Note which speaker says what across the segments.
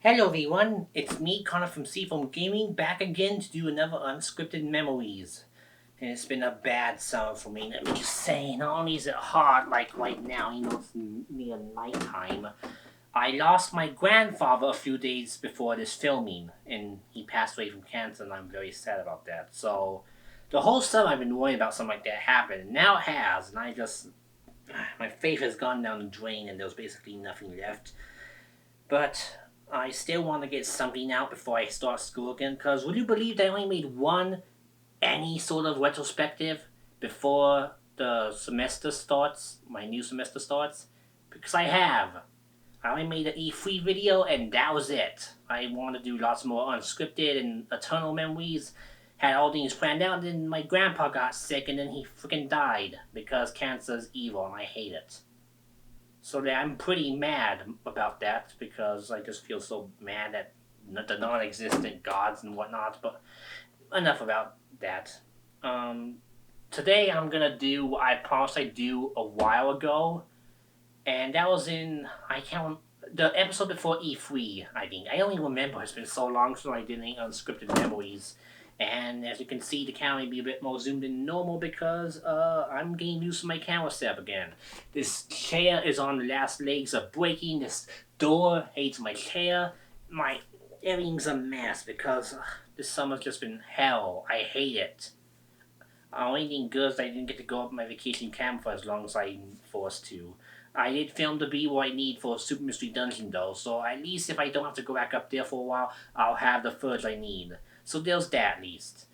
Speaker 1: Hello everyone, it's me, Connor from Seafoam Gaming, back again to do another Unscripted Memories. And it's been a bad summer for me, let me just say. Not only is it hot, like right now, it's near nighttime. I lost my grandfather a few days before this filming, and he passed away from cancer, and I'm very sad about that. So, the whole summer I've been worried about something like that happening, and now it has, and my faith has gone down the drain, and there's basically nothing left. But I still want to get something out before I start school again. Because would you believe that I only made one any sort of retrospective before the semester starts, my new semester starts? Because I have. I only made an E3 video and that was it. I want to do lots more unscripted and eternal memories. Had all things planned out, and then my grandpa got sick and then he freaking died because cancer's evil and I hate it. So that I'm pretty mad about that because I just feel so mad at the non-existent gods and whatnot. But enough about that. Um, Today I'm gonna do what I promised I'd do a while ago, and that was in I can't the episode before E3. I think I only remember it's been so long since I did any unscripted memories. And as you can see, the camera may be a bit more zoomed in than normal because I'm getting used to my camera setup again. This chair is on the last legs of breaking. This door hates my chair. My everything's a mess because this summer's just been hell. I hate it. Only thing good is I didn't get to go up my vacation camp for as long as I'm forced to. I did film the B-roll I need for Super Mystery Dungeon though, so at least if I don't have to go back up there for a while, I'll have the footage I need. So there's that at least.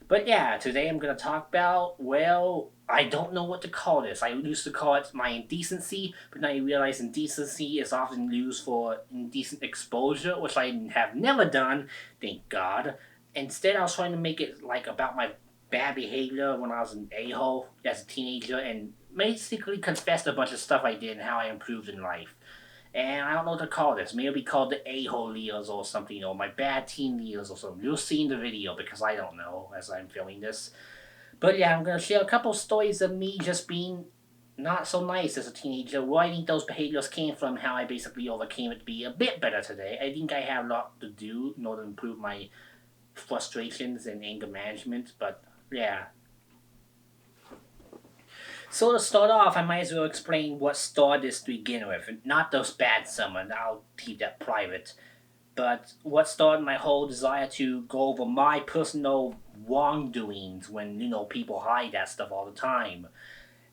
Speaker 1: But yeah, today I'm gonna talk about, well, I don't know what to call this. I used to call it my indecency, but now you realize indecency is often used for indecent exposure, which I have never done, thank God. Instead, I was trying to make it like about my bad behavior when I was an a-hole as a teenager and basically confessed a bunch of stuff I did and how I improved in life. And I don't know what to call this. Maybe it'll be called the a-hole years or something, or my bad teen years or something. You'll see in the video because I don't know as I'm filming this. But yeah, I'm going to share a couple stories of me just being not so nice as a teenager, where I think those behaviors came from, how I basically overcame it to be a bit better today. I think I have a lot to do in order to improve my frustrations and anger management, but yeah. So to start off, I might as well explain what started this to begin with. Not those bad summons, I'll keep that private. But what started my whole desire to go over my personal wrongdoings when, people hide that stuff all the time.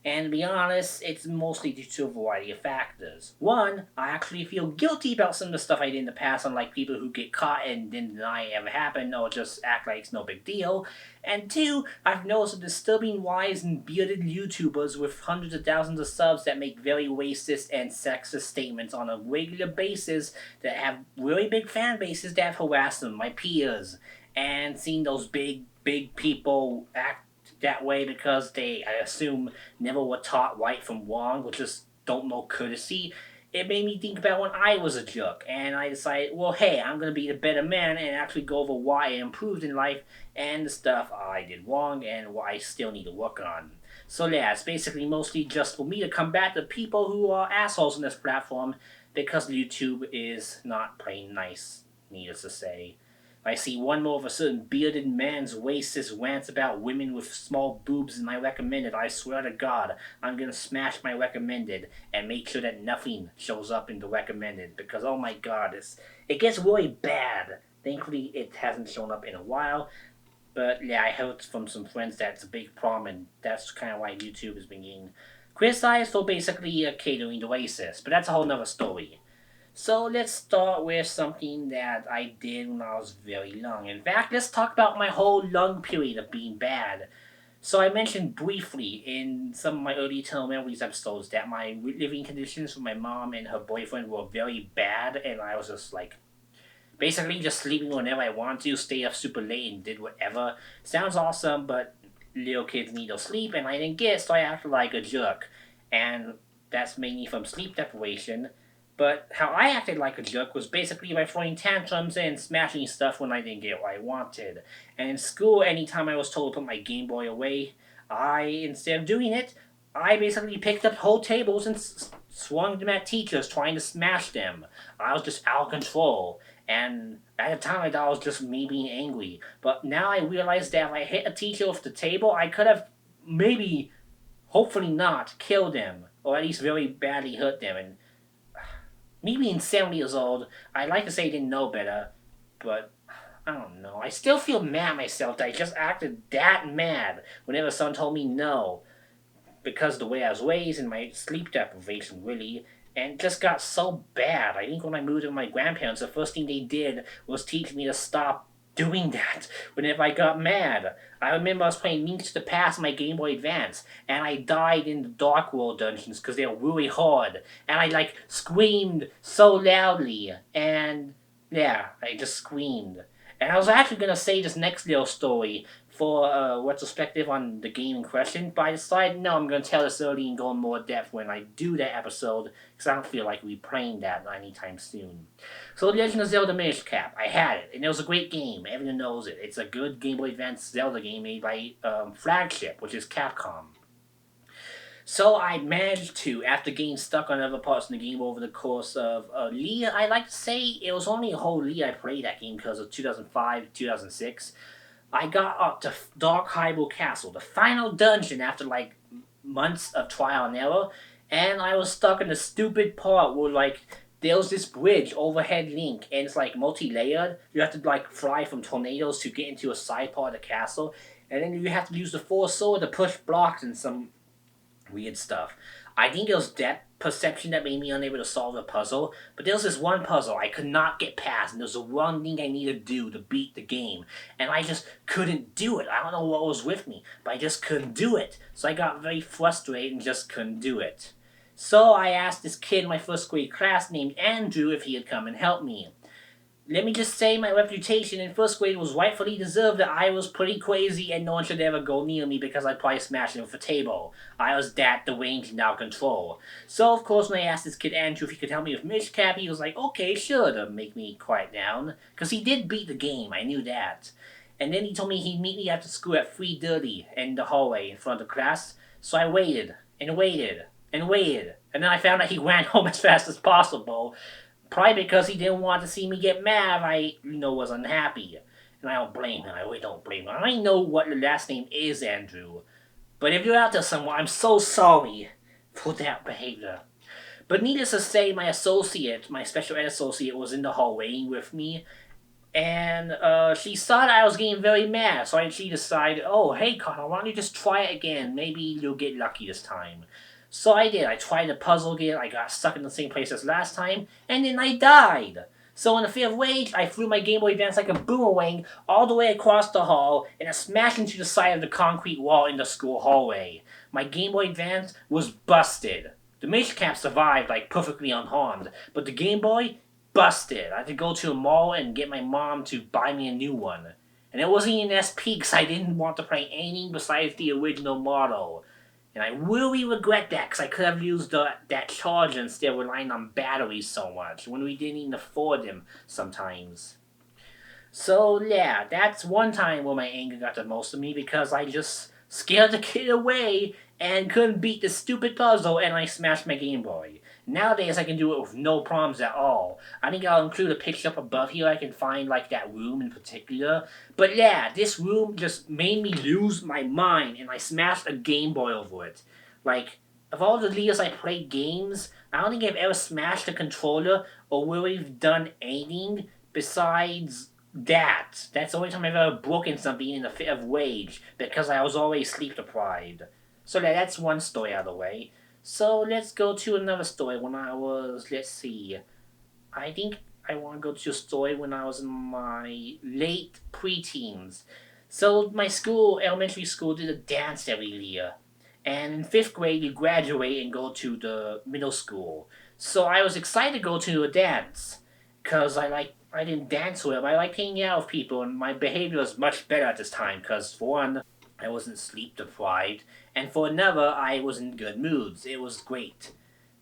Speaker 1: And to be honest, it's mostly due to a variety of factors. One, I actually feel guilty about some of the stuff I did in the past, unlike people who get caught and then deny it ever happened or just act like it's no big deal. And two, I've noticed a disturbing rise in bearded YouTubers with hundreds of thousands of subs that make very racist and sexist statements on a regular basis that have really big fan bases that harass them, my peers. And seeing those big people act that way because they, I assume, never were taught right from wrong or just don't know courtesy. It made me think about when I was a jerk, and I decided, well, hey, I'm gonna be the better man and actually go over why I improved in life and the stuff I did wrong and what I still need to work on. So yeah, it's basically mostly just for me to combat the people who are assholes on this platform because YouTube is not playing nice, needless to say. I see one more of a certain bearded man's racist rants about women with small boobs in my recommended, I swear to God, I'm gonna smash my recommended and make sure that nothing shows up in the recommended because oh my God, it gets really bad. Thankfully, it hasn't shown up in a while, but yeah, I heard from some friends that it's a big problem, and that's kind of why YouTube has been getting criticized for basically catering to racists. But that's a whole nother story. So let's start with something that I did when I was very young. In fact, let's talk about my whole young period of being bad. So I mentioned briefly in some of my early Eternal Memories episodes that my living conditions with my mom and her boyfriend were very bad, and I was just like basically just sleeping whenever I wanted to, stay up super late and did whatever. Sounds awesome, but little kids need to sleep, and I didn't get it, so I acted like a jerk. And that's mainly from sleep deprivation. But how I acted like a jerk was basically by throwing tantrums and smashing stuff when I didn't get what I wanted. And in school, anytime I was told to put my Game Boy away, instead of doing it, I basically picked up whole tables and swung them at teachers, trying to smash them. I was just out of control. And at the time, I thought I was just me being angry. But now I realize that if I hit a teacher with the table, I could have maybe, hopefully not, killed them. Or at least very badly hurt them. And me being 7 years old, I'd like to say I didn't know better. But I don't know. I still feel mad at myself that I just acted that mad whenever someone told me no. Because of the way I was raised and my sleep deprivation, really. And it just got so bad. I think when I moved in with my grandparents, the first thing they did was teach me to stop doing that whenever I got mad. I remember I was playing Link to the Past on my Game Boy Advance, and I died in the Dark World dungeons because they were really hard. And I, screamed so loudly. And, yeah, I just screamed. And I was actually going to say this next little story for retrospective on the game in question, but I decided no, I'm going to tell this early and go in more depth when I do that episode, because I don't feel like replaying that anytime soon. So Legend of Zelda Minish Cap, I had it, and it was a great game, everyone knows it. It's a good Game Boy Advance Zelda game made by Flagship, which is Capcom. So I managed to, after getting stuck on other parts in the game over the course of a year, I like to say it was only a whole year I played that game because of 2005, 2006. I got up to Dark Hyrule Castle, the final dungeon after months of trial and error, and I was stuck in the stupid part where there was this bridge overhead link, and it's multi-layered. You have to fly from tornadoes to get into a side part of the castle, and then you have to use the Force Sword to push blocks and some weird stuff. I think it was that perception that made me unable to solve the puzzle, but there was this one puzzle I could not get past, and there was the one thing I needed to do to beat the game, and I just couldn't do it. I don't know what was with me, but I just couldn't do it. So I got very frustrated and just couldn't do it. So I asked this kid in my first grade class named Andrew if he would come and help me. Let me just say my reputation in first grade was rightfully deserved that I was pretty crazy and no one should ever go near me because I'd probably smash him with a table. I was that deranged and out of control. So of course when I asked this kid Andrew if he could help me with Minish Cap, he was like, okay, sure, to make me quiet down. Because he did beat the game, I knew that. And then he told me he'd meet me after school at 3:30 in the hallway in front of the class. So I waited, and waited, and waited. And then I found out he ran home as fast as possible. Probably because he didn't want to see me get mad. I, was unhappy. And I don't blame him. I really don't blame him. I know what your last name is, Andrew. But if you're out there somewhere, I'm so sorry for that behavior. But needless to say, my associate, my special ed associate, was in the hall waiting with me. And she saw that I was getting very mad. So she decided, oh, hey, Connor, why don't you just try it again? Maybe you'll get lucky this time. So I did. I tried the puzzle again. I got stuck in the same place as last time, and then I died. So in a fit of rage, I threw my Game Boy Advance like a boomerang all the way across the hall, and it smashed into the side of the concrete wall in the school hallway. My Game Boy Advance was busted. The Minish Cap survived perfectly unharmed, but the Game Boy, busted. I had to go to a mall and get my mom to buy me a new one. And it wasn't even SP because I didn't want to play anything besides the original model. And I really regret that because I could have used that charger instead of relying on batteries so much when we didn't even afford them sometimes. So yeah, that's one time where my anger got the most of me because I just scared the kid away and couldn't beat the stupid puzzle and I smashed my Game Boy. Nowadays I can do it with no problems at all. I think I'll include a picture up above here I can find that room in particular. But yeah, this room just made me lose my mind and I smashed a Game Boy over it. Of all the years I played games, I don't think I've ever smashed a controller or really done anything besides that. That's the only time I've ever broken something in a fit of rage because I was always sleep deprived. So that's one story out of the way. So let's go to another story when I was, I think I want to go to a story when I was in my late preteens. So my school, elementary school, did a dance every year. And in 5th grade, you graduate and go to the middle school. So I was excited to go to a dance. Because I didn't dance well, but I liked hanging out with people. And my behavior was much better at this time. Because for one, I wasn't sleep deprived. And for another, I was in good moods. It was great.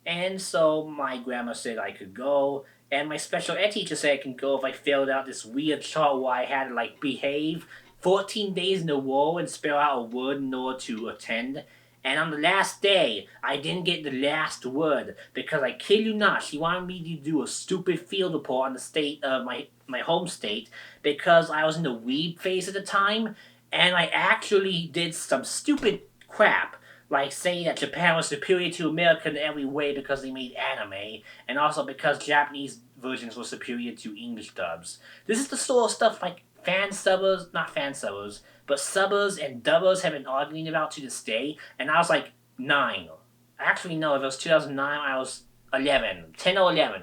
Speaker 1: And so my grandma said I could go. And my special ed teacher said I can go if I filled out this weird chart where I had to behave 14 days in a row and spell out a word in order to attend. And on the last day, I didn't get the last word because I kid you not, she wanted me to do a stupid field report on the state of my home state because I was in the weeb phase at the time, and I actually did some stupid crap like saying that Japan was superior to America in every way because they made anime, and also because Japanese versions were superior to English dubs. This is the sort of stuff like not fan subbers, but subbers and dubbers have been arguing about to this day, and I was like 9. Actually, no, if it was 2009, I was 11. 10 or 11.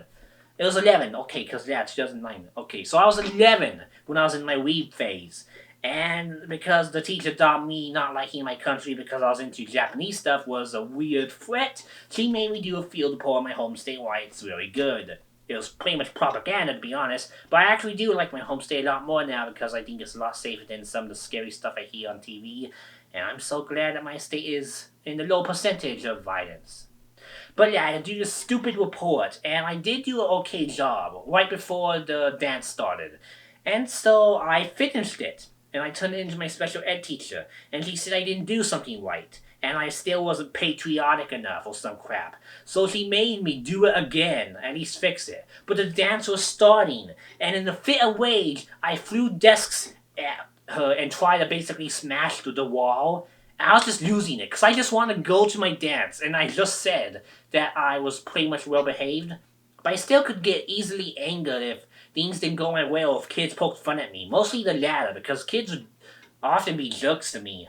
Speaker 1: It was 11, okay, because, yeah, 2009. Okay, so I was 11 when I was in my weeb phase. And because the teacher thought me not liking my country because I was into Japanese stuff was a weird threat, she made me do a field report on my home state why it's really good. It was pretty much propaganda, to be honest, but I actually do like my home state a lot more now because I think it's a lot safer than some of the scary stuff I hear on TV, and I'm so glad that my state is in the low percentage of violence. But yeah, I had to do this stupid report, and I did do an okay job right before the dance started. And so I finished it, and I turned it into my special ed teacher, and she said I didn't do something right, and I still wasn't patriotic enough or some crap. So she made me do it again, at least fix it. But the dance was starting, and in a fit of rage, I threw desks at her and tried to basically smash through the wall. I was just losing it, because I just wanted to go to my dance, and I just said that I was pretty much well behaved. But I still could get easily angered if things didn't go my way or if kids poked fun at me. Mostly the latter, because kids would often be jerks to me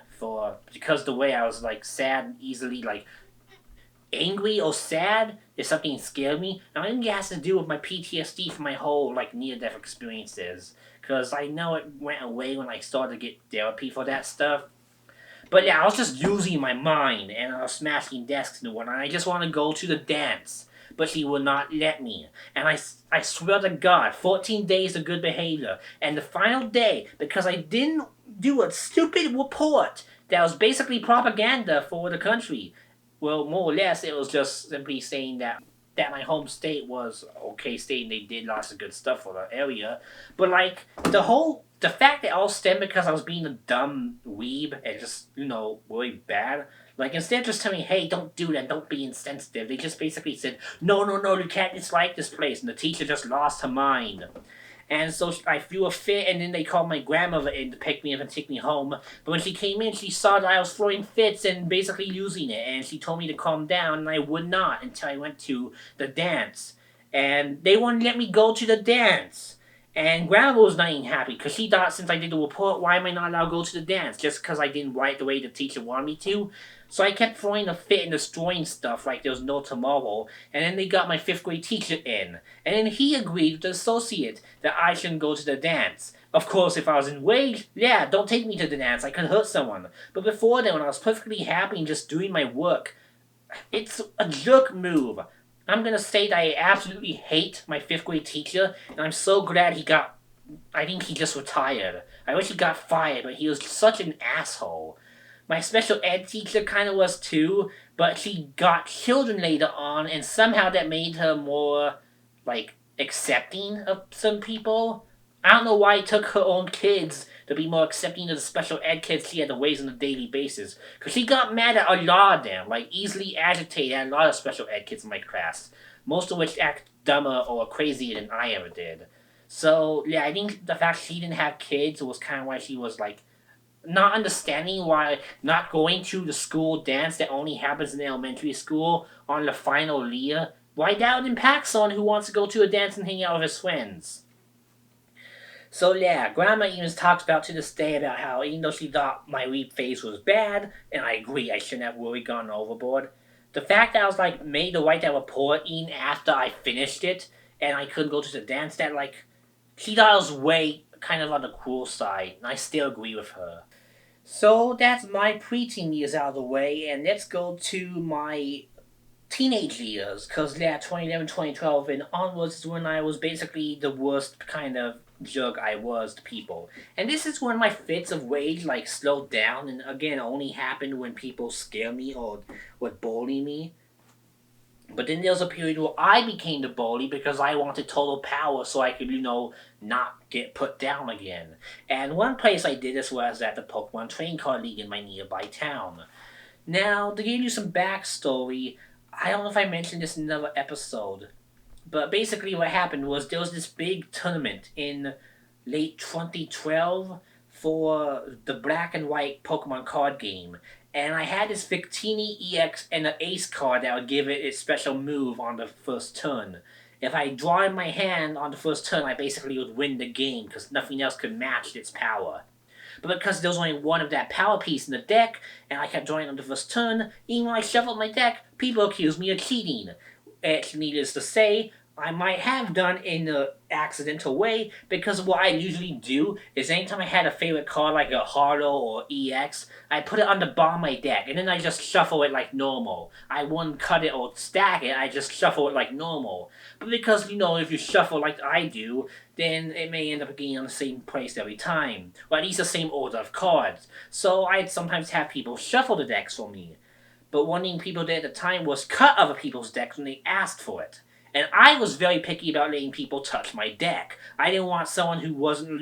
Speaker 1: because the way I was like sad, easily like angry or sad if something scared me. And I think it has to do with my PTSD from my whole like near-death experiences. Because I know it went away when I started to get therapy for that stuff. But yeah, I was just losing my mind, and I was smashing desks and whatnot. I just want to go to the dance, but she would not let me. And I swear to God, 14 days of good behavior. And the final day, because I didn't do a stupid report that was basically propaganda for the country. Well, more or less, it was just simply saying that my home state was okay state and they did lots of good stuff for the area. But like the fact that it all stemmed because I was being a dumb weeb and just, really bad. Like, instead of just telling me, hey, don't do that, don't be insensitive, they just basically said, no, you can't dislike this place. And the teacher just lost her mind. And so I threw a fit, and then they called my grandmother in to pick me up and take me home. But when she came in, she saw that I was throwing fits and basically losing it. And she told me to calm down, and I would not until I went to the dance. And they wouldn't let me go to the dance. And Grandma was not even happy, because she thought since I did the report, why am I not allowed to go to the dance? Just because I didn't write the way the teacher wanted me to? So I kept throwing a fit and destroying stuff like there was no tomorrow, and then they got my 5th grade teacher in. And then he agreed with the associate that I shouldn't go to the dance. Of course, if I was enraged, yeah, don't take me to the dance, I could hurt someone. But before then, when I was perfectly happy and just doing my work, it's a jerk move. I'm gonna say that I absolutely hate my 5th grade teacher, and I'm so glad I think he just retired. I wish he got fired, but he was such an asshole. My special ed teacher kind of was too, but she got children later on, and somehow that made her more, accepting of some people. I don't know why it took her own kids to be more accepting of the special ed kids she had to raise on a daily basis. Because she got mad at a lot of them, easily agitated at a lot of special ed kids in my class. Most of which act dumber or crazier than I ever did. So, yeah, I think the fact she didn't have kids was kind of why she was, not understanding why not going to the school dance that only happens in elementary school on the final year, why that would impact someone who wants to go to a dance and hang out with his friends. So yeah, Grandma even talks about to this day about how even though she thought my weeb phase was bad, and I agree I shouldn't have really gone overboard, the fact that I was made to write that report even after I finished it, and I couldn't go to the dance, that she thought I was way kind of on the cruel side, and I still agree with her. So that's my preteen years out of the way, and let's go to my teenage years, because 2011, 2012, and onwards is when I was basically the worst kind of jerk I was to people. And this is when my fits of rage slowed down, and again only happened when people scare me or would bully me. But then there was a period where I became the bully because I wanted total power so I could, not get put down again. And one place I did this was at the Pokemon Trading Card League in my nearby town. Now, to give you some backstory, I don't know if I mentioned this in another episode, but basically what happened was there was this big tournament in late 2012 for the black and white Pokemon card game. And I had this Victini EX and an Ace card that would give it its special move on the first turn. If I draw in my hand on the first turn, I basically would win the game because nothing else could match its power. But because there was only one of that power piece in the deck, and I kept drawing on the first turn, even when I shuffled my deck, people accused me of cheating. It's needless to say, I might have done in an accidental way, because what I usually do is anytime I had a favorite card like a Harlow or EX, I put it on the bottom of my deck, and then I just shuffle it like normal. I wouldn't cut it or stack it, I just shuffle it like normal. But because, if you shuffle like I do, then it may end up being on the same place every time, or at least the same order of cards. So I'd sometimes have people shuffle the decks for me. But one thing people did at the time was cut other people's decks when they asked for it. And I was very picky about letting people touch my deck. I didn't want someone who wasn't,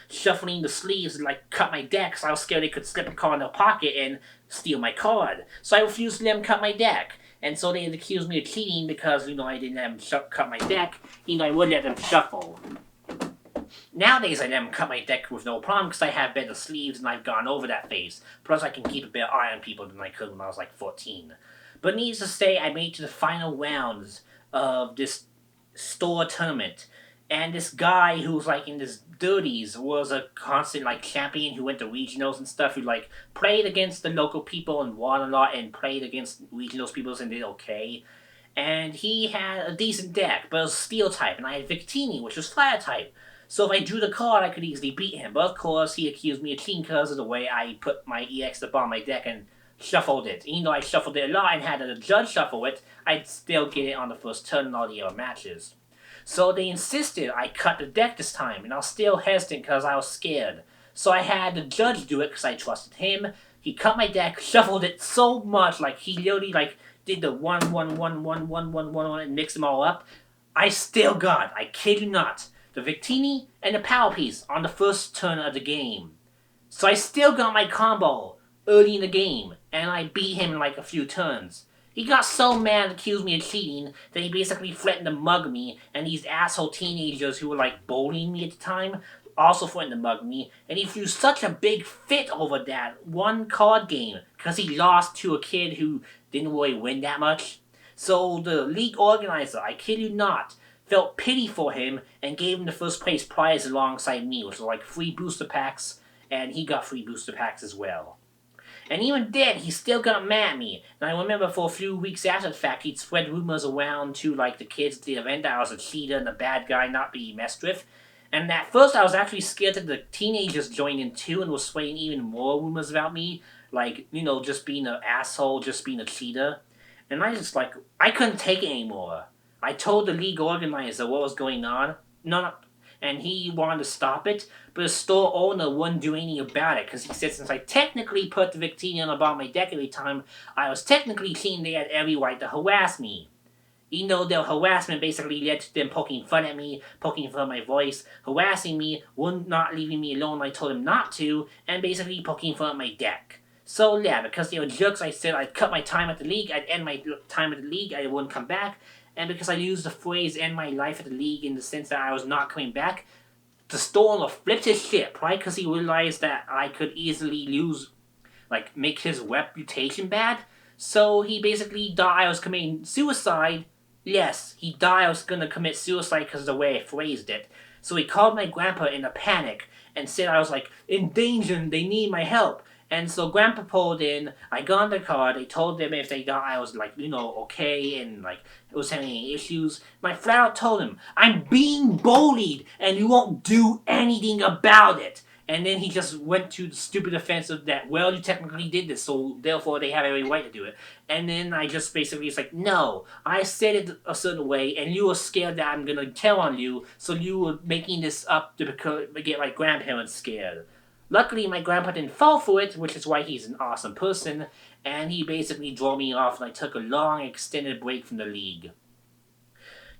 Speaker 1: shuffling the sleeves and, cut my deck because I was scared they could slip a card in their pocket and steal my card. So I refused to let them cut my deck. And so they accused me of cheating because, I didn't let them cut my deck, even though I would let them shuffle. Nowadays, I let them cut my deck with no problem because I have better sleeves and I've gone over that phase. Plus, I can keep a better eye on people than I could when I was 14. But needless to say, I made it to the final rounds of this store tournament. And this guy who was in his 30s was a constant champion who went to regionals and stuff, who played against the local people and won a lot, and played against regionals people and did okay. And he had a decent deck, but it was steel type, and I had Victini, which was fire type. So if I drew the card, I could easily beat him. But of course, he accused me of cheating because of the way I put my EX at the bottom of my deck and shuffled it. Even though I shuffled it a lot and had a judge shuffle it, I'd still get it on the first turn in all the other matches. So they insisted I cut the deck this time, and I was still hesitant because I was scared. So I had the judge do it because I trusted him. He cut my deck, shuffled it so much, he literally did the 1 and mixed them all up. I still got, I kid you not, the Victini and the power piece on the first turn of the game. So I still got my combo early in the game, and I beat him in a few turns. He got so mad and accused me of cheating that he basically threatened to mug me, and these asshole teenagers who were bullying me at the time also threatened to mug me, and he threw such a big fit over that one card game because he lost to a kid who didn't really win that much. So the league organizer, I kid you not, felt pity for him and gave him the first place prize alongside me, which was free booster packs, and he got free booster packs as well. And even then, he still got mad at me. And I remember for a few weeks after the fact, he'd spread rumors around to the kids at the event that I was a cheater and a bad guy not being messed with. And at first, I was actually scared that the teenagers joined in too and was spreading even more rumors about me. Just being an asshole, just being a cheater. And I just I couldn't take it anymore. I told the league organizer what was going on. And he wanted to stop it, but the store owner wouldn't do anything about it because he said since I technically put the Victini on the bottom of my deck every time, I was technically cheating. They had every right to harass me. Even though their harassment basically led to them poking fun at me, poking fun at my voice, harassing me, not leaving me alone when I told them not to, and basically poking fun at my deck. So yeah, because they were jerks, I said I'd cut my time at the league, I'd end my time at the league, I wouldn't come back. And because I used the phrase end my life at the league in the sense that I was not coming back, the store owner flipped his shit, right? Because he realized that I could easily make his reputation bad. So he basically thought I was committing suicide. Yes, he thought I was going to commit suicide because of the way I phrased it. So he called my grandpa in a panic and said I was in danger and they need my help. And so Grandpa pulled in, I got on the car, they told them if they thought I was, okay, and, was having any issues. I flat out told him, I'm being bullied, and you won't do anything about it. And then he just went to the stupid offense of that, well, you technically did this, so therefore they have every right to do it. And then I just basically was no, I said it a certain way, and you were scared that I'm going to tell on you, so you were making this up to get my grandparents scared. Luckily, my grandpa didn't fall for it, which is why he's an awesome person, and he basically drove me off and I took a long, extended break from the league.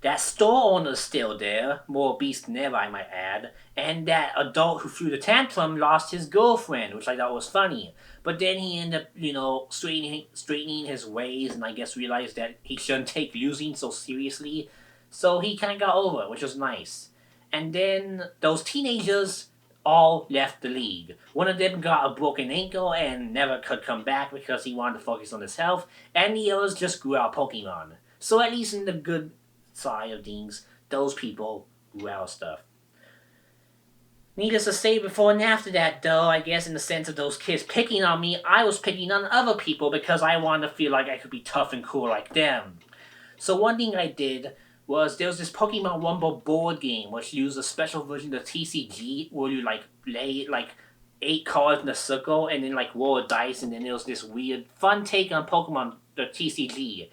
Speaker 1: That store owner's still there, more beast than ever, I might add, and that adult who threw the tantrum lost his girlfriend, which I thought was funny. But then he ended up, straightening his ways, and I guess realized that he shouldn't take losing so seriously. So he kind of got over it, which was nice. And then those teenagers all left the league. One of them got a broken ankle and never could come back because he wanted to focus on his health, and the others just grew out Pokemon. So at least in the good side of things, those people grew out stuff. Needless to say, before and after that, though, I guess in the sense of those kids picking on me, I was picking on other people because I wanted to feel like I could be tough and cool like them. So one thing I did was there was this Pokemon Rumble board game which used a special version of TCG where you lay 8 cards in a circle and then roll a dice, and then there was this weird fun take on Pokemon the TCG.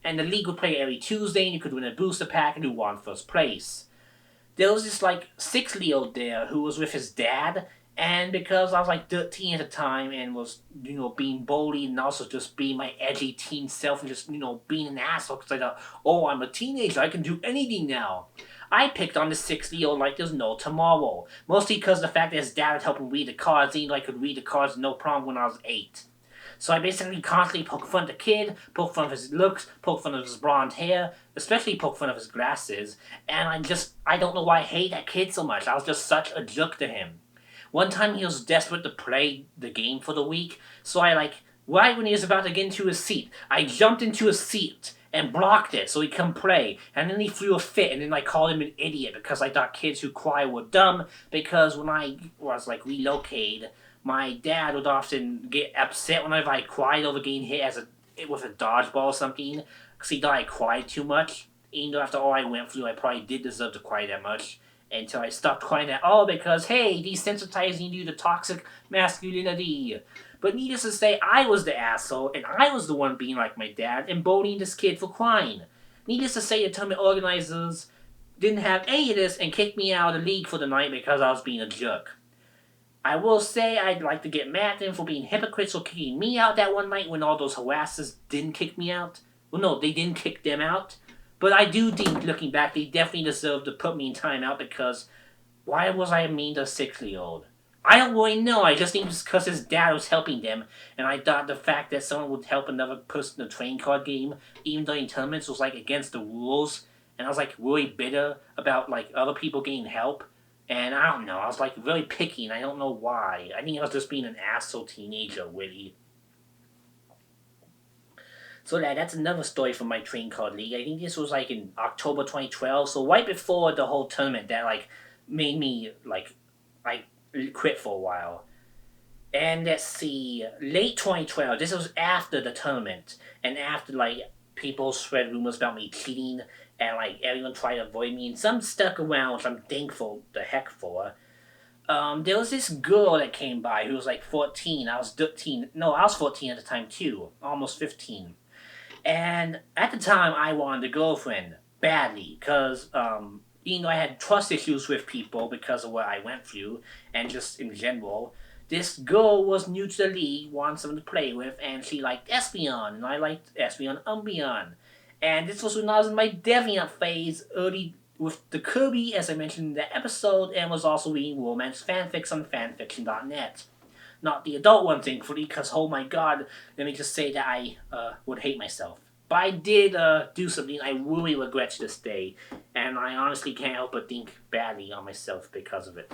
Speaker 1: And the league would play every Tuesday, and you could win a booster pack and who won first place. There was this 6-year-old there who was with his dad, and because I was 13 at the time and was, being bullied and also just being my edgy teen self and just, being an asshole because I thought, oh, I'm a teenager, I can do anything now. I picked on the 6-year-old like there's no tomorrow. Mostly because of the fact that his dad would help him read the cards, and I could read the cards no problem when I was 8. So I basically constantly poke fun of the kid, poke fun of his looks, poke fun of his blonde hair, especially poke fun of his glasses, and I don't know why I hate that kid so much. I was just such a jerk to him. One time he was desperate to play the game for the week, so right when he was about to get into his seat, I jumped into his seat and blocked it so he couldn't play, and then he threw a fit, and then I called him an idiot because I thought kids who cry were dumb, because when I was relocated, my dad would often get upset whenever I cried over getting hit with a dodgeball or something, because he thought I cried too much. Even though after all I went through, I probably did deserve to cry that much. Until I stopped crying at all because, hey, desensitizing you to toxic masculinity. But needless to say, I was the asshole, and I was the one being like my dad and bullying this kid for crying. Needless to say, the tournament organizers didn't have any of this and kicked me out of the league for the night because I was being a jerk. I will say I'd like to get mad at them for being hypocrites for kicking me out that one night when all those harassers didn't kick me out. Well, no, they didn't kick them out. But I do think, looking back, they definitely deserve to put me in timeout because why was I mean to a 6-year-old? I don't really know. I just think it's because his dad was helping them, and I thought the fact that someone would help another person in a trading card game, even though in tournaments, was against the rules, and I was really bitter about other people getting help. And I don't know, I was really picky, and I don't know why. I think I was just being an asshole teenager, really. So that's another story from my trading card league. I think this was in October 2012, so right before the whole tournament that made me I quit for a while. And let's see, late 2012, this was after the tournament, and after people spread rumors about me cheating, and everyone tried to avoid me, and some stuck around, which I'm thankful the heck for. There was this girl that came by who was 14. I was 13. No, I was 14 at the time too, almost 15. And at the time, I wanted a girlfriend badly, because even though I had trust issues with people because of what I went through, and just in general, this girl was new to the league, wanted someone to play with, and she liked Espeon, and I liked Espeon Umbreon. And this was when I was in my Deviant phase, early with the Kirby, as I mentioned in the episode, and was also reading romance fanfics on fanfiction.net. Not the adult one, thankfully, because, oh my god, let me just say that I would hate myself. But I did do something I really regret to this day, and I honestly can't help but think badly on myself because of it.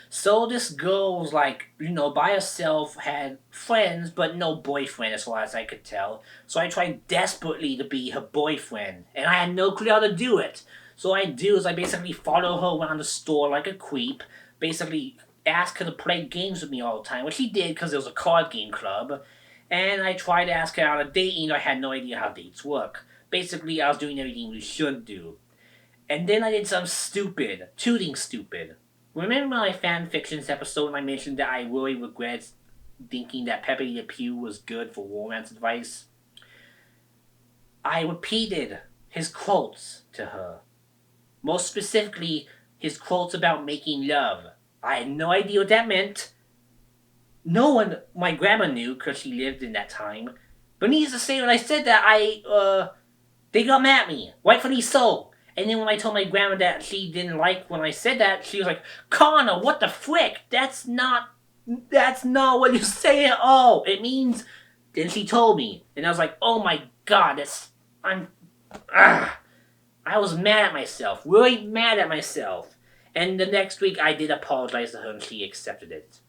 Speaker 1: So this girl was by herself, had friends, but no boyfriend as far as I could tell. So I tried desperately to be her boyfriend, and I had no clue how to do it. So what I do is I basically follow her around the store like a creep, basically ask her to play games with me all the time, which she did because it was a card game club, and I tried to ask her out on a date, and I had no idea how dates work. Basically, I was doing everything we should do. And then I did something stupid. Two things stupid. Remember my fanfictions episode when I mentioned that I really regret thinking that Pepe Le Pew was good for romance advice? I repeated his quotes to her. Most specifically, his quotes about making love. I had no idea what that meant. No one, my grandma knew because she lived in that time. But needless to say, when I said that, I They got mad at me, rightfully so. And then when I told my grandma that she didn't like when I said that, she was like, Connor, what the frick? That's not what you say at all. It means. Then she told me, and I was like, oh my god, I was mad at myself, really mad at myself. And the next week I did apologize to her and she accepted it.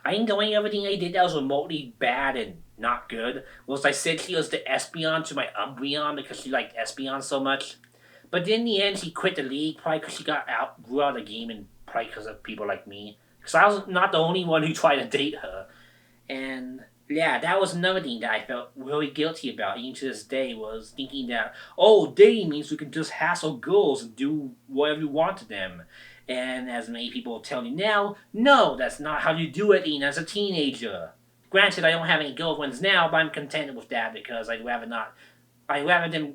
Speaker 1: I think the only other thing I did that was remotely bad and not good was I said she was the Espeon to my Umbreon because she liked Espeon so much. But in the end, she quit the league, probably because she got grew out of the game and probably because of people like me. Because I was not the only one who tried to date her. And yeah, that was another thing that I felt really guilty about, even to this day, was thinking that, oh, dating means we can just hassle girls and do whatever we want to them. And as many people tell you now, no, that's not how you do it, even as a teenager. Granted, I don't have any girlfriends now, but I'm content with that because I'd rather them,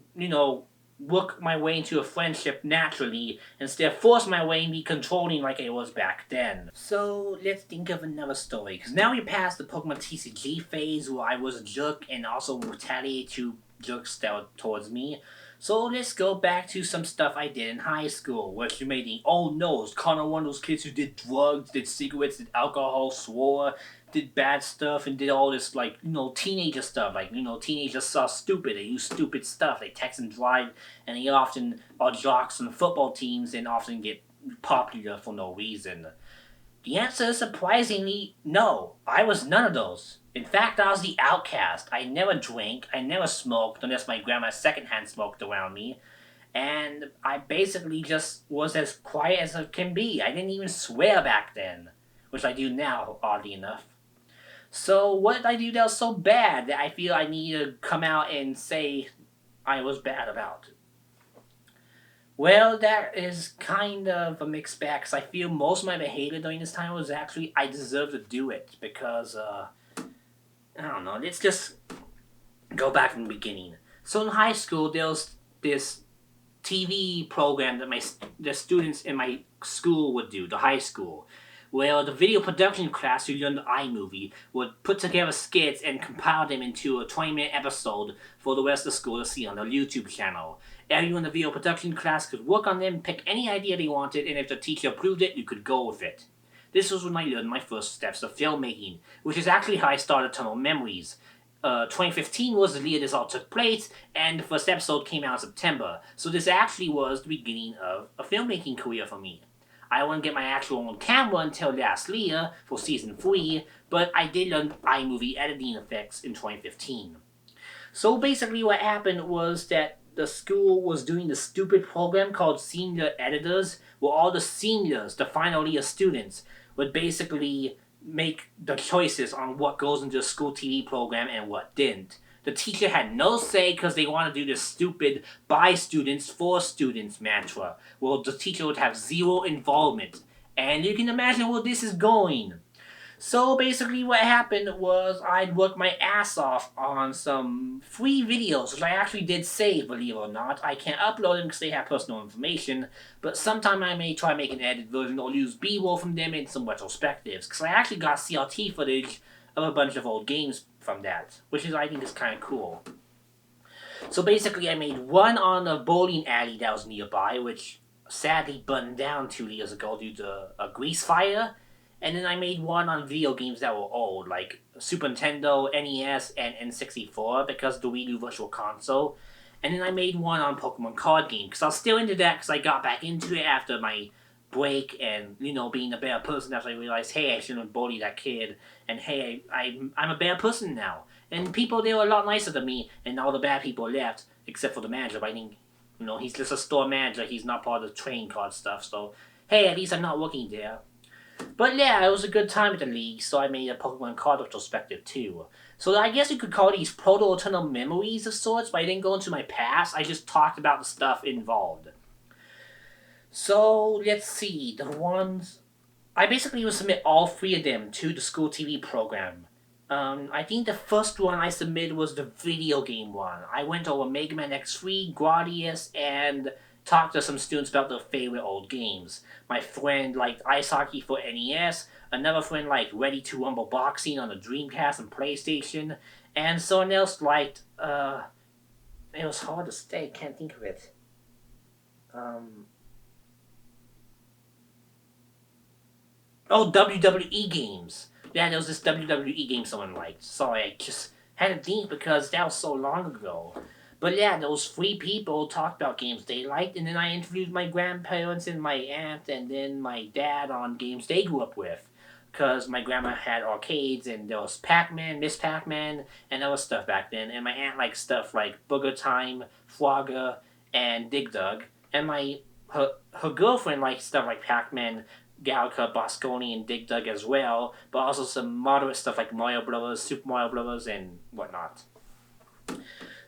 Speaker 1: work my way into a friendship naturally instead of force my way and be controlling like I was back then. So let's think of another story, because now we're past the Pokemon TCG phase where I was a jerk and also retaliated to jerks that were towards me. So let's go back to some stuff I did in high school, which you may think, oh no, is Connor one of those kids who did drugs, did cigarettes, did alcohol, swore, did bad stuff, and did all this, teenager stuff. Teenagers saw stupid, they use stupid stuff, they text and drive, and they often are jocks on football teams and often get popular for no reason. The answer is surprisingly no. I was none of those. In fact, I was the outcast. I never drank, I never smoked unless my grandma secondhand smoked around me. And I basically just was as quiet as I can be. I didn't even swear back then, which I do now, oddly enough. So what did I do that was so bad that I feel I need to come out and say I was bad about? Well, that is kind of a mixed bag, because I feel most of my behavior during this time was actually I deserve to do it, because, I don't know, let's just go back from the beginning. So in high school, there was this TV program that the students in my school would do, the high school, where the video production class who learned iMovie would put together skits and compile them into a 20-minute episode for the rest of the school to see on the YouTube channel. Everyone in the video production class could work on them, pick any idea they wanted, and if the teacher approved it, you could go with it. This was when I learned my first steps of filmmaking, which is actually how I started Tunnel Memories. 2015 was the year this all took place, and the first episode came out in September, so this actually was the beginning of a filmmaking career for me. I wouldn't get my actual own camera until last year for season 3, but I did learn iMovie editing effects in 2015. So basically what happened was that the school was doing this stupid program called Senior Editors, where all the seniors, the final year students, would basically make the choices on what goes into the school TV program and what didn't. The teacher had no say because they want to do this stupid by students for students mantra. Well, the teacher would have zero involvement. And you can imagine where this is going. So basically what happened was I'd work my ass off on some free videos, which I actually did save, believe it or not. I can't upload them because they have personal information, but sometime I may try making an edited version or use B-roll from them in some retrospectives, because I actually got CRT footage of a bunch of old games from that, which I think is kind of cool. So basically I made one on a bowling alley that was nearby, which sadly burned down 2 years ago due to a grease fire. And then I made one on video games that were old, like Super Nintendo, NES, and N64, because the Wii U Virtual Console. And then I made one on Pokemon card game, because I was still into that, because I got back into it after my break, and, being a better person after I realized, hey, I shouldn't have bullied that kid, and hey, I'm a better person now. And people, they were a lot nicer to me, and all the bad people left, except for the manager, but I think, he's just a store manager, he's not part of the trading card stuff, so, hey, at least I'm not working there. But yeah, it was a good time at the league, so I made a Pokemon card retrospective too. So I guess you could call these proto-eternal memories of sorts, but I didn't go into my past, I just talked about the stuff involved. So, let's see, the ones... I basically would submit all 3 of them to the school TV program. I think the first one I submitted was the video game one. I went over Mega Man X3, Gradius, and talked to some students about their favorite old games. My friend liked Ice Hockey for NES, another friend liked Ready to Rumble Boxing on the Dreamcast and PlayStation, and someone else liked, It was hard to say. Can't think of it. Um. Oh, WWE games. Yeah, there was this WWE game someone liked. Sorry, I just had to think because that was so long ago. But yeah, those three people talked about games they liked, and then I interviewed my grandparents and my aunt, and then my dad on games they grew up with. Because my grandma had arcades, and there was Pac-Man, Miss Pac-Man, and other stuff back then. And my aunt liked stuff like Booger Time, Frogger, and Dig Dug. And her girlfriend liked stuff like Pac-Man, Galaga, Bosconi, and Dig Dug as well, but also some moderate stuff like Mario Brothers, Super Mario Brothers, and whatnot.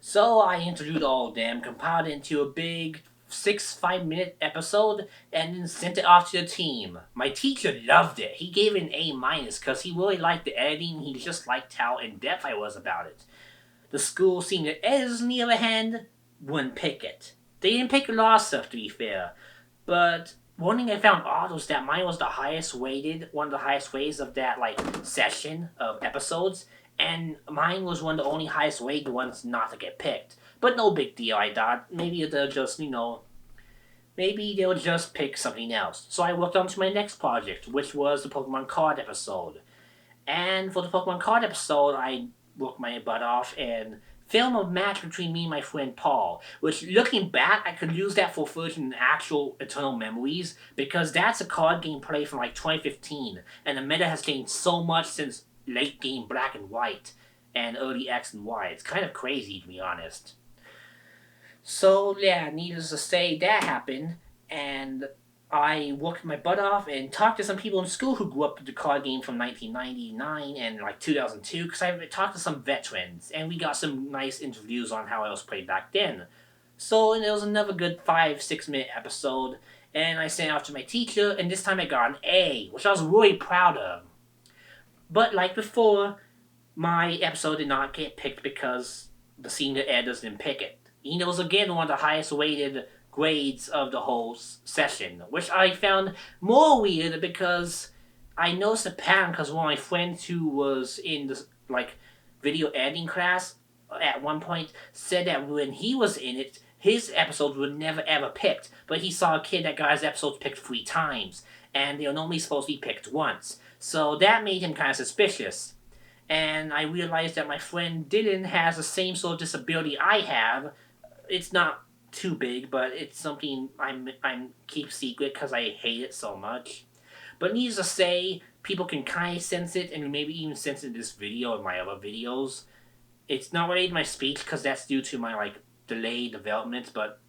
Speaker 1: So I interviewed all of them, compiled it into a big 5-minute episode, and then sent it off to the team. My teacher loved it. He gave it an A minus because he really liked the editing. He just liked how in depth I was about it. The school senior editors, on the other hand, wouldn't pick it. They didn't pick a lot of stuff, to be fair, but one thing I found odd was that mine was the highest weighted, one of the highest weights of that session of episodes, and mine was one of the only highest weighted ones not to get picked. But no big deal, I thought. Maybe they'll just, maybe they'll just pick something else. So I worked on to my next project, which was the Pokemon card episode. And for the Pokemon card episode, I worked my butt off and film a match between me and my friend Paul, which, looking back, I could use that for footage in actual Eternal Memories, because that's a card game play from 2015, and the meta has changed so much since late game Black and White and early X and Y. It's kind of crazy, to be honest. So, yeah, needless to say, that happened, and I worked my butt off and talked to some people in school who grew up with the card game from 1999 and 2002, because I talked to some veterans, and we got some nice interviews on how it was played back then. So it was another good 5-6 minute episode, and I sent it off to my teacher, and this time I got an A, which I was really proud of. But like before, my episode did not get picked because the senior editors didn't pick it. It was again one of the highest weighted grades of the whole session, which I found more weird because I noticed a pattern because one of my friends who was in this video editing class at one point said that when he was in it, his episodes were never ever picked, but he saw a kid that got his episodes picked 3 times, and they were normally supposed to be picked once. So that made him kind of suspicious. And I realized that my friend Dylan has the same sort of disability I have. It's not too big, but it's something I'm keep secret because I hate it so much. But needless to say, people can kind of sense it, and maybe even sense it in this video and my other videos. It's not related to my speech because that's due to my delayed development, but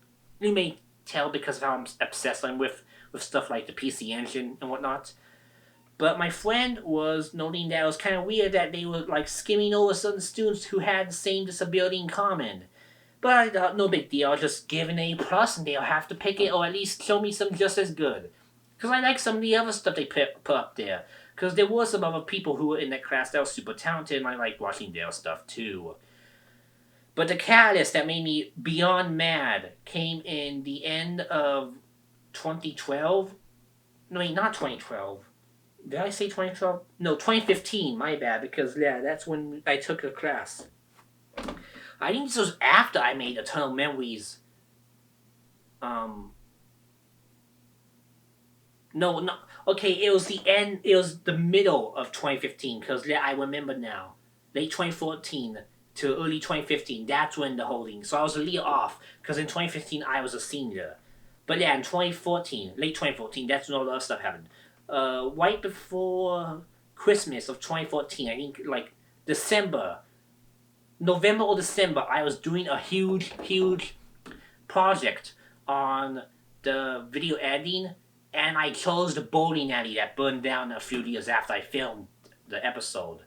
Speaker 1: you may tell because of how obsessed I'm with stuff like the PC Engine and whatnot. But my friend was noting that it was kind of weird that they were skimming over certain students who had the same disability in common. But I thought, no big deal, I'll just give an A+, and they'll have to pick it, or at least show me some just as good. Because I like some of the other stuff they put up there. Because there were some other people who were in that class that were super talented, and I liked watching their stuff too. But the catalyst that made me beyond mad came in the end of 2012. No, wait, not 2012. Did I say 2012? No, 2015, my bad, because yeah, that's when I took a class. I think this was after I made Eternal Memories. No. Okay, it was the end. It was the middle of 2015, because yeah, I remember now. Late 2014 to early 2015, that's when the holding. So I was a little off, because in 2015 I was a senior. But yeah, in 2014, late 2014, that's when all the other stuff happened. Right before Christmas of 2014, I think November or December, I was doing a huge project on the video editing, and I chose the bowling alley that burned down a few years after I filmed the episode.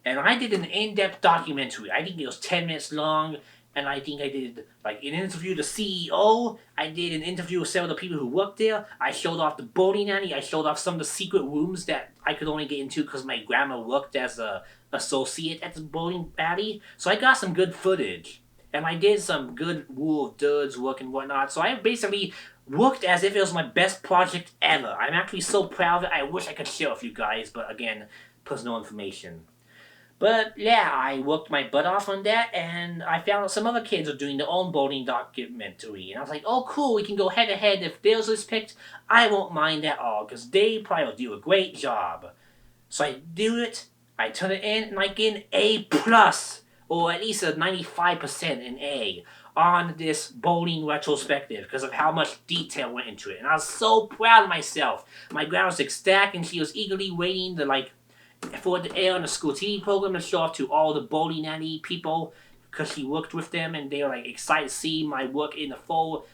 Speaker 1: And I did an in-depth documentary. I think it was 10 minutes long, and I think I did an interview with the CEO. I did an interview with several of the people who worked there. I showed off the bowling alley. I showed off some of the secret rooms that I could only get into because my grandma worked as a associate at the bowling alley. So I got some good footage. And I did some good Rule of Thirds work and whatnot. So I basically worked as if it was my best project ever. I'm actually so proud of it. I wish I could share with you guys, but again, personal information. But yeah, I worked my butt off on that, and I found out some other kids are doing their own bowling documentary. And I was like, oh, cool, we can go head to head. If theirs is picked, I won't mind at all, because they probably will do a great job. So I do it, I turn it in, and I get an A plus, or at least a 95% in A on this bowling retrospective because of how much detail went into it. And I was so proud of myself. My grandma was ecstatic, and she was eagerly waiting to for it to air on the school TV program to show off to all the bowling alley people because she worked with them, and they were excited to see my work in the full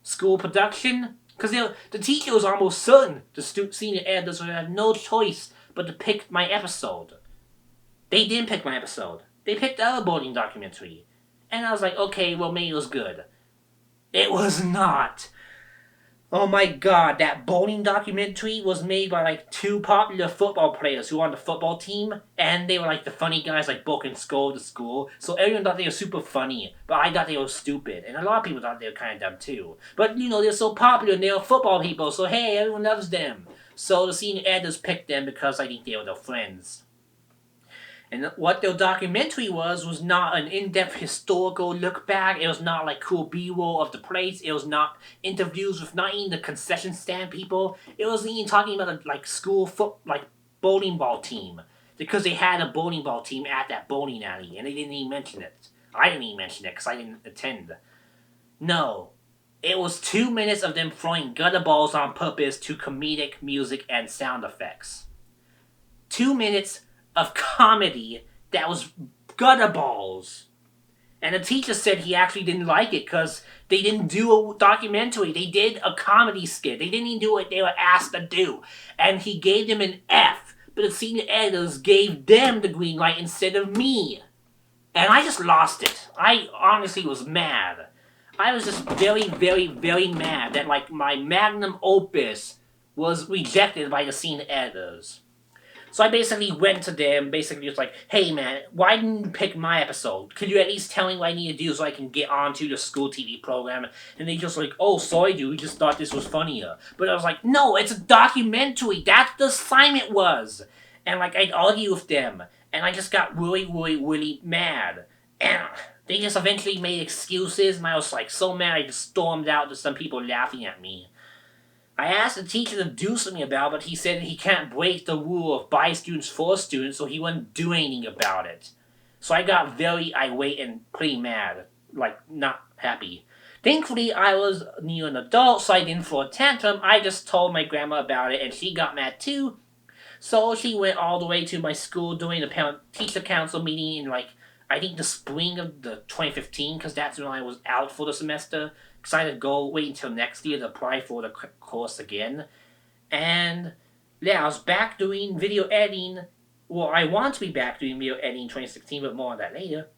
Speaker 1: school production. Because the teacher was almost certain the senior editors would have no choice but to pick my episode. They didn't pick my episode. They picked the other bowling documentary. And I was like, okay, well, maybe it was good. It was not. Oh my god, that bowling documentary was made by two popular football players who were on the football team, and they were the funny guys Book and Skull to school, so everyone thought they were super funny, but I thought they were stupid, and a lot of people thought they were kind of dumb too. But they're so popular and they're football people, so hey, everyone loves them. So the senior editors picked them because I think they were their friends. And what their documentary was not an in-depth historical look back. It was not cool B-roll of the place. It was not interviews with not even the concession stand people. It was even talking about a school bowling ball team, because they had a bowling ball team at that bowling alley, and they didn't even mention it. I didn't even mention it because I didn't attend. No, it was 2 minutes of them throwing gutter balls on purpose to comedic music and sound effects. 2 minutes of comedy that was gutter balls. And the teacher said he actually didn't like it because they didn't do a documentary. They did a comedy skit. They didn't even do what they were asked to do. And he gave them an F, but the senior editors gave them the green light instead of me. And I just lost it. I honestly was mad. I was just very, very, very mad that my magnum opus was rejected by the senior editors. So I basically went to them, basically was hey man, why didn't you pick my episode? Could you at least tell me what I need to do so I can get onto the school TV program? And they just oh, sorry dude, we just thought this was funnier. But I was no, it's a documentary, that's what the assignment was. And I'd argue with them, and I just got really, really, really mad. And they just eventually made excuses, and I was so mad I just stormed out to some people laughing at me. I asked the teacher to do something about it, but he said he can't break the rule of by students for students, so he wouldn't do anything about it. So I got very irate and pretty mad. Not happy. Thankfully, I was near an adult, so I didn't throw a tantrum. I just told my grandma about it, and she got mad too. So she went all the way to my school during the parent-teacher council meeting in, I think the spring of the 2015, because that's when I was out for the semester. Because I had to wait until next year to apply for the course again. And yeah, I was back doing video editing. Well, I want to be back doing video editing in 2016, but more on that later.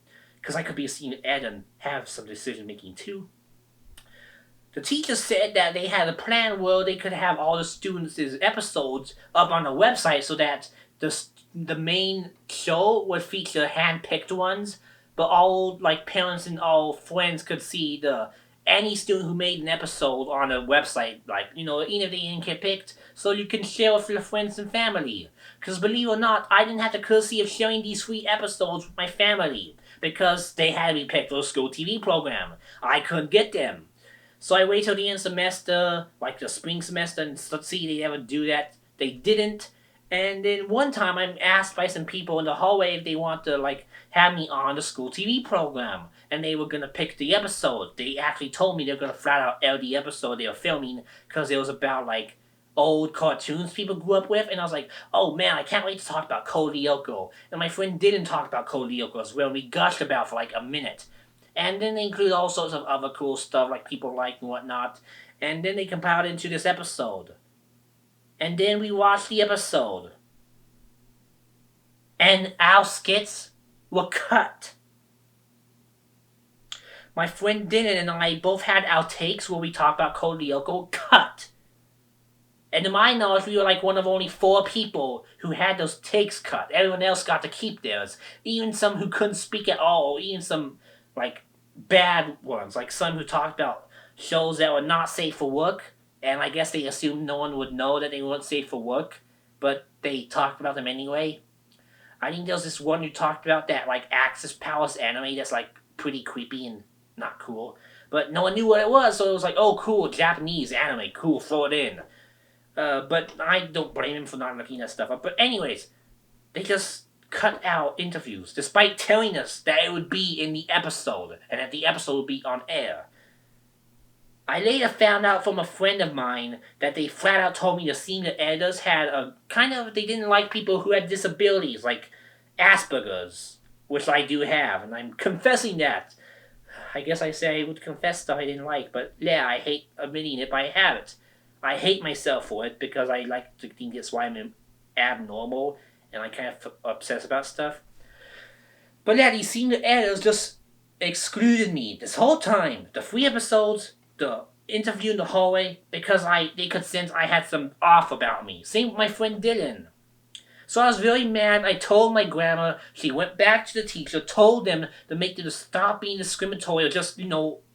Speaker 1: Because I could be a senior ed and have some decision making too. The teacher said that they had a plan where they could have all the students' episodes up on the website so that the main show would feature hand-picked ones, but all parents and all friends could see any student who made an episode on a website, even if they didn't get picked, so you can share with your friends and family. Because believe it or not, I didn't have the courtesy of sharing these 3 episodes with my family, because they had to be picked for the school TV program. I couldn't get them. So I waited till the end of the semester, the spring semester, and see if they ever do that. They didn't. And then one time I'm asked by some people in the hallway if they want to have me on the school TV program. And they were going to pick the episode. They actually told me they were going to flat out air the episode they were filming because it was about old cartoons people grew up with. And I was oh man, I can't wait to talk about Code Lyoko. And my friend didn't talk about Code Lyoko as well. We gushed about for a minute. And then they include all sorts of other cool stuff people and whatnot. And then they compiled it into this episode. And then we watched the episode. And our skits were cut. My friend Dylan and I both had our takes where we talked about Code Lyoko cut. And to my knowledge, we were one of only 4 people who had those takes cut. Everyone else got to keep theirs. Even some who couldn't speak at all. Even some, bad ones. Some who talked about shows that were not safe for work. And I guess they assumed no one would know that they weren't safe for work, but they talked about them anyway. I think there was this one you talked about that like Axis Palace anime that's like pretty creepy and not cool. But no one knew what it was, so it was like, oh cool, Japanese anime, cool, throw it in. But I don't blame him for not looking that stuff up. But anyways, they just cut out interviews, despite telling us that it would be in the episode, and that the episode would be on air. I later found out from a friend of mine that they flat out told me the senior editors had a they didn't like people who had disabilities, like Asperger's, which I do have, and I'm confessing that. I guess I say I would confess stuff I didn't like, but yeah, I hate admitting it, but I have it. I hate myself for it because I like to think that's why I'm abnormal, and I kind of obsess about stuff. But yeah, these senior editors just excluded me this whole time. The 3 episodes, the interview in the hallway, because they could sense I had some off about me. Same with my friend Dylan. So I was very mad. I told my grandma. She went back to the teacher, told them to make them to stop being discriminatory, or just,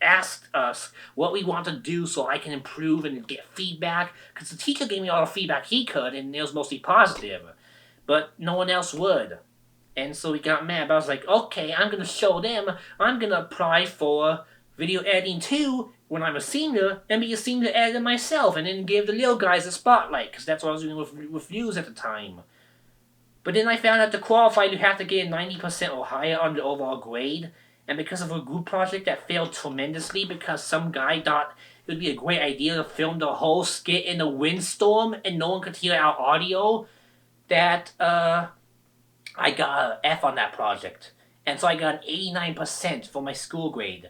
Speaker 1: asked us what we want to do so I can improve and get feedback. Because the teacher gave me all the feedback he could, and it was mostly positive. But no one else would. And so we got mad. But I was like, okay, I'm going to show them. I'm going to apply for video editing too when I'm a senior, and be a senior editor myself, and then give the little guys a spotlight, because that's what I was doing with reviews at the time. But then I found out to qualify, you have to get a 90% or higher on the overall grade. And because of a group project that failed tremendously because some guy thought it would be a great idea to film the whole skit in a windstorm and no one could hear our audio, that I got an F on that project. And so I got an 89% for my school grade.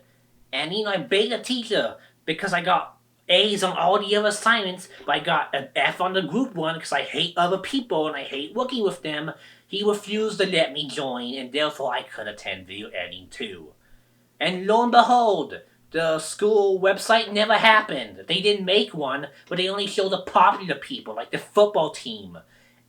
Speaker 1: And I begged the teacher because I got A's on all the other assignments, but I got an F on the group one because I hate other people and I hate working with them. He refused to let me join, and therefore I could attend video editing too. And lo and behold, the school website never happened. They didn't make one, but they only showed the popular people, like the football team,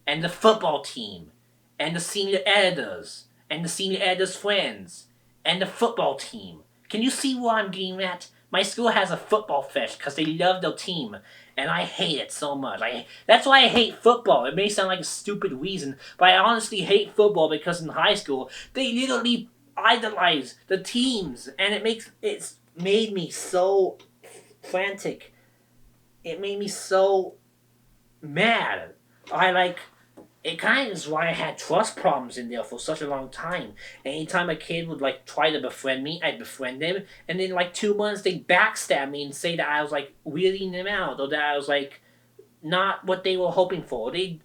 Speaker 1: and the football team, and the senior editors, and the senior editors' friends, and the football team. Can you see where I'm getting at? My school has a football fest because they love their team, and I hate it so much. That's why I hate football. It may sound like a stupid reason, but I honestly hate football because in high school, they literally idolize the teams, and it's made me so frantic. It made me so mad. It kind of is why I had trust problems in there for such a long time. Anytime a kid would try to befriend me, I'd befriend them, and in 2 months they'd backstab me and say that I was weirding them out, or that I was not what they were hoping for. They'd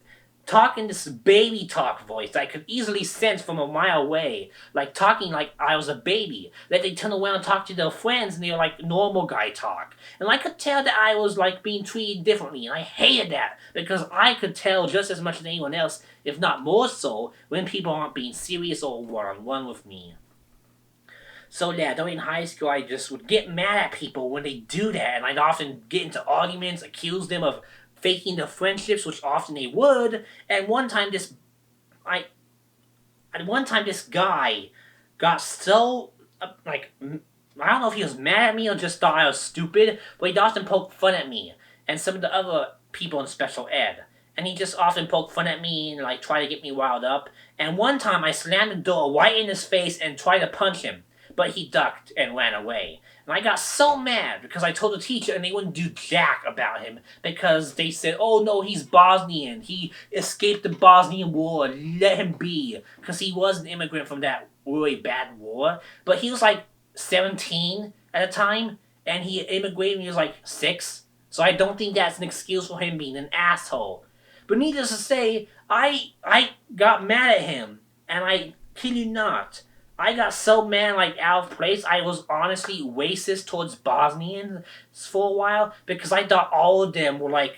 Speaker 1: talk in this baby talk voice that I could easily sense from a mile away, talking like I was a baby. That they turn around and talk to their friends and they were normal guy talk. And I could tell that I was being treated differently, and I hated that because I could tell just as much as anyone else, if not more so, when people aren't being serious or one-on-one with me. So yeah, during high school I just would get mad at people when they do that, and I'd often get into arguments, accuse them of faking their friendships, which often they would. And one time this guy got so I don't know if he was mad at me or just thought I was stupid, but he'd often poke fun at me and some of the other people in special ed. And he just often poked fun at me and try to get me riled up. And one time I slammed the door right in his face and tried to punch him, but he ducked and ran away. And I got so mad because I told the teacher and they wouldn't do jack about him because they said, oh no, he's Bosnian. He escaped the Bosnian War. Let him be. Because he was an immigrant from that really bad war. But he was 17 at the time, and he immigrated when he was 6. So I don't think that's an excuse for him being an asshole. But needless to say, I got mad at him, and I kid you not, I got so mad, out of place, I was honestly racist towards Bosnians for a while, because I thought all of them were,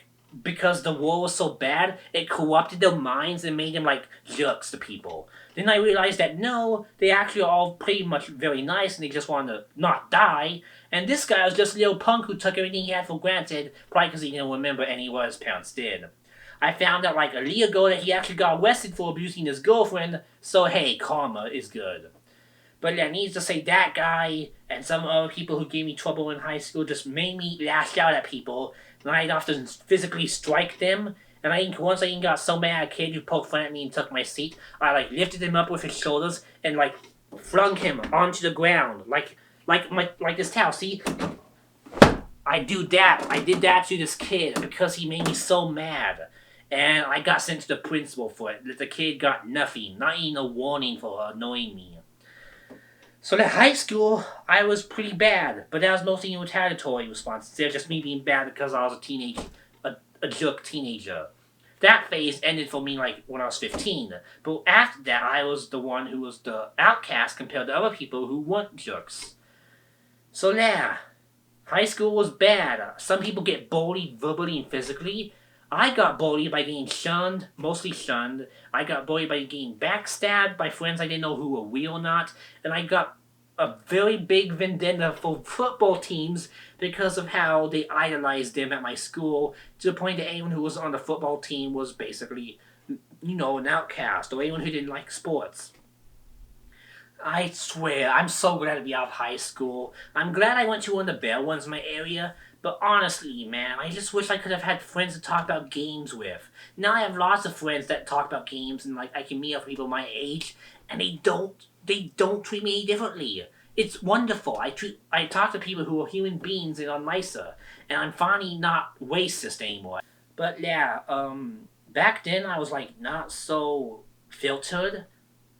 Speaker 1: because the war was so bad, it corrupted their minds and made them, jerks to people. Then I realized that, no, they actually are all pretty much very nice, and they just wanted to not die, and this guy was just a little punk who took everything he had for granted, probably because he didn't remember any what his parents did. I found out, a year ago that he actually got arrested for abusing his girlfriend, so hey, karma is good. But yeah, needs to say that guy and some other people who gave me trouble in high school just made me lash out at people, and I'd often physically strike them, And once I even got so mad at a kid who poked fun at me and took my seat, I like lifted him up with his shoulders and like flung him onto the ground like this towel. See, I did that to this kid because he made me so mad. And I got sent to the principal for it. The kid got nothing, not even a warning for annoying me. So at high school, I was pretty bad, but that was mostly a retaliatory response instead of just me being bad because I was a jerk teenager. That phase ended for me like when I was 15, but after that, I was the one who was the outcast compared to other people who weren't jerks. So yeah, high school was bad. Some people get bullied verbally and physically. I got bullied by getting shunned, mostly shunned. I got bullied by getting backstabbed by friends I didn't know who were real or not. And I got a very big vendetta for football teams because of how they idolized them at my school to the point that anyone who was on the football team was basically, an outcast or anyone who didn't like sports. I swear, I'm so glad to be out of high school. I'm glad I went to one of the better ones in my area, but honestly, man, I just wish I could have had friends to talk about games with. Now I have lots of friends that talk about games and like I can meet up with people my age, and they don't treat me any differently. It's wonderful. I talk to people who are human beings and are nicer, and I'm finally not racist anymore. But yeah, back then I was like not so filtered.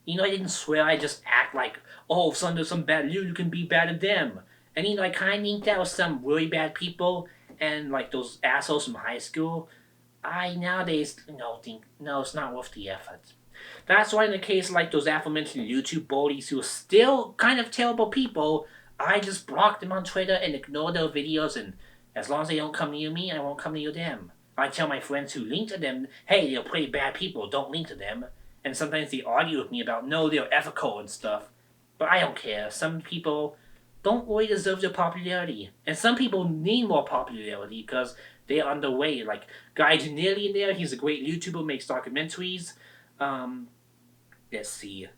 Speaker 1: I didn't swear. I just act like, oh, if someone does some bad, you can be bad at them. And I kind of think that was some really bad people and like those assholes from high school. I nowadays, think no, it's not worth the effort. That's why in the case like those aforementioned YouTube bullies who are still kind of terrible people, I just block them on Twitter and ignore their videos. And as long as they don't come near me, I won't come near them. I tell my friends who link to them, hey, they're pretty bad people, don't link to them. And sometimes they argue with me about, no, they're ethical and stuff. But I don't care. Some people don't really deserve their popularity. And some people need more popularity because they're underway. Like, Guy Janelli in there, he's a great YouTuber, makes documentaries. Let's see.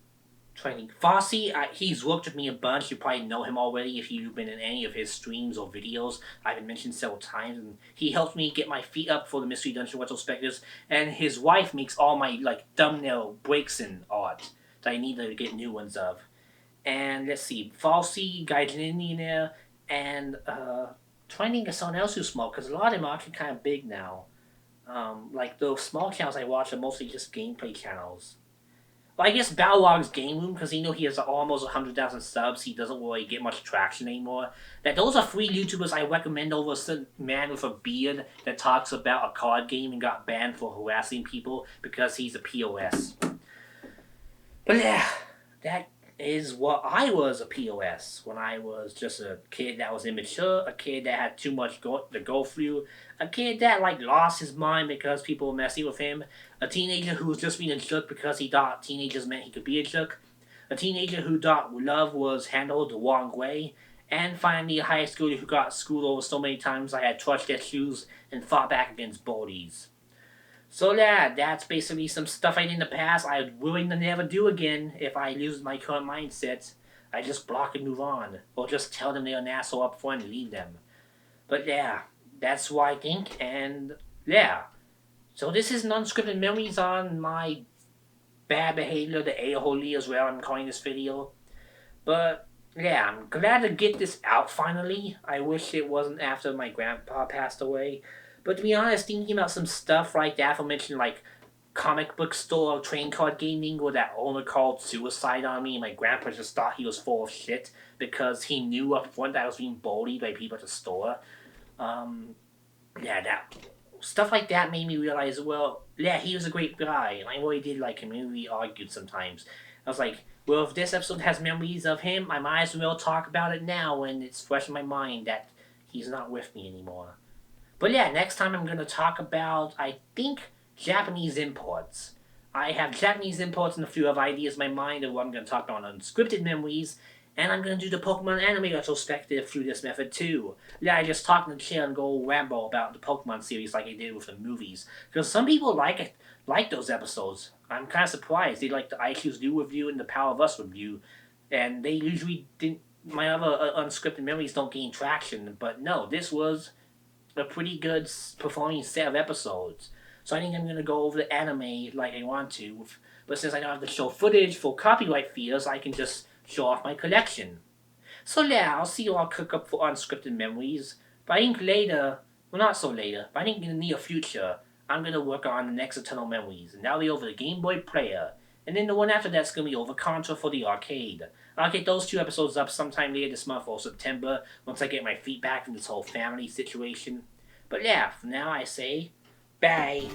Speaker 1: Training Fossey, he's worked with me a bunch. You probably know him already if you've been in any of his streams or videos. I've been mentioned several times, and he helped me get my feet up for the Mystery Dungeon retrospectives. And his wife makes all my thumbnail breaks and art that I need to get new ones of. And let's see, Fossey, Gaijin Indian, and trying to think of someone else who's small because a lot of them are actually kind of big now. Like those small channels I watch are mostly just gameplay channels. Well, I guess Balrog's Game Room, because he has almost 100,000 subs, he doesn't really get much traction anymore. Those are free YouTubers I recommend over a man with a beard that talks about a card game and got banned for harassing people because he's a POS. But yeah, that is what I was a POS when I was just a kid that was immature, a kid that had too much to go through, a kid that lost his mind because people were messing with him, a teenager who was just being a jerk because he thought teenagers meant he could be a jerk, a teenager who thought love was handled the wrong way, and finally a high schooler who got schooled over so many times I had touched their shoes and fought back against bullies. So yeah, that's basically some stuff I did in the past I'm willing to never do again if I lose my current mindset. I just block and move on. Or just tell them they're an asshole up front and leave them. But yeah, that's what I think, and yeah. So this is Unscripted Memories on my bad behavior, the a-hole as well I'm calling this video. But yeah, I'm glad to get this out finally. I wish it wasn't after my grandpa passed away. But to be honest, thinking about some stuff like the aforementioned comic book store train card gaming where that owner called suicide on me and my grandpa just thought he was full of shit because he knew up front that I was being bullied by people at the store. That stuff like that made me realize, well, yeah, he was a great guy and I really did like him and we argued sometimes. I was like, well, if this episode has memories of him, I might as well talk about it now when it's fresh in my mind that he's not with me anymore. But yeah, next time I'm going to talk about, I think, Japanese imports. I have Japanese imports and a few other ideas in my mind of what I'm going to talk about on Unscripted Memories, and I'm going to do the Pokemon anime retrospective through this method too. Yeah, I just talk in the chair and go ramble about the Pokemon series like I did with the movies. Because some people like those episodes. I'm kind of surprised. They like the iTunes New review and the Power of Us review, and they usually didn't. My other Unscripted Memories don't gain traction, but no, this was a pretty good performing set of episodes. So I think I'm gonna go over the anime like I want to. But since I don't have to show footage for copyright fears, I can just show off my collection. So yeah, I'll see you all cook up for Unscripted Memories. But I think later, well not so later, but I think in the near future, I'm gonna work on the next Eternal Memories. And that'll be over the Game Boy Player. And then the one after that's gonna be over Contra for the arcade. I'll get those 2 episodes up sometime later this month or September, once I get my feedback from this whole family situation. But yeah, for now I say, bye.